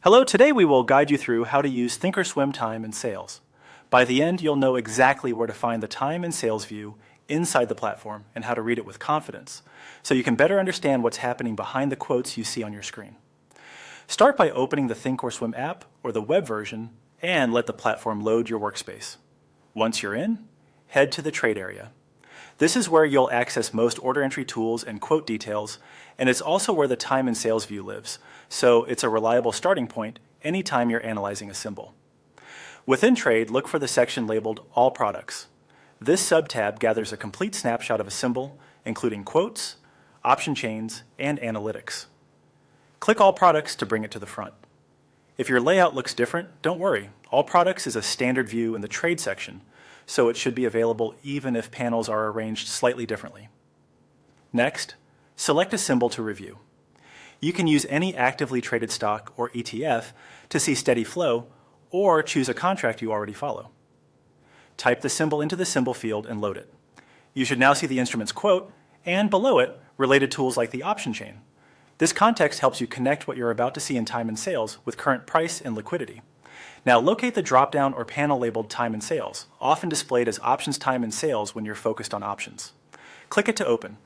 Hello, today we will guide you through how to use Thinkorswim Time and Sales. By the end, you'll know exactly where to find the time and sales view inside the platform and how to read it with confidence, so you can better understand what's happening behind the quotes you see on your screen. Start by opening the Thinkorswim app or the web version and let the platform load your workspace. Once you're in, head to the trade area. This is where you'll access most order entry tools and quote details, and it's also where the time and sales view lives, so it's a reliable starting point anytime you're analyzing a symbol. Within Trade, look for the section labeled All Products. This sub-tab gathers a complete snapshot of a symbol, including quotes, option chains, and analytics. Click All Products to bring it to the front. If your layout looks different, don't worry. All Products is a standard view in the Trade section, so it should be available even if panels are arranged slightly differently. Next, select a symbol to review. You can use any actively traded stock or ETF to see steady flow, or choose a contract you already follow. Type the symbol into the symbol field and load it. You should now see the instrument's quote, and below it, related tools like the option chain. This context helps you connect what you're about to see in time and sales with current price and liquidity. Now locate the drop-down or panel labeled Time and Sales, often displayed as Options Time and Sales when you're focused on options. Click it to open.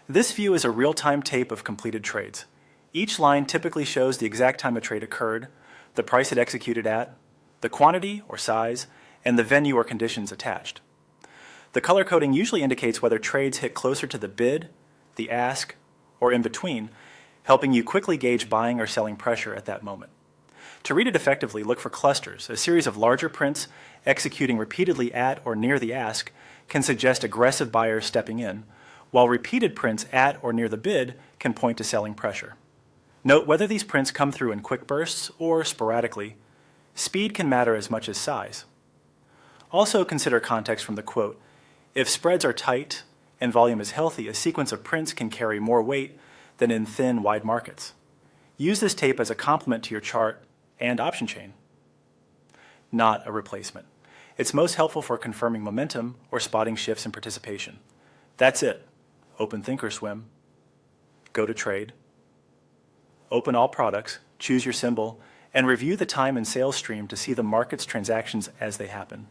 This view is a real-time tape of completed trades. Each line typically shows the exact time a trade occurred, the price it executed at, the quantity or size, and the venue or conditions attached. The color coding usually indicates whether trades hit closer to the bid, the ask, or in between, helping you quickly gauge buying or selling pressure at that moment. To read it effectively, look for clusters. A series of larger prints executing repeatedly at or near the ask can suggest aggressive buyers stepping in, while repeated prints at or near the bid can point to selling pressure. Note whether these prints come through in quick bursts or sporadically. Speed can matter as much as size. Also consider context from the quote. If spreads are tight and volume is healthy, a sequence of prints can carry more weight than in thin, wide markets. Use this tape as a complement to your chart and option chain, not a replacement. It's most helpful for confirming momentum or spotting shifts in participation. That's it. Open Thinkorswim, go to Trade, open All Products, choose your symbol, and review the time and sales stream to see the market's transactions as they happen.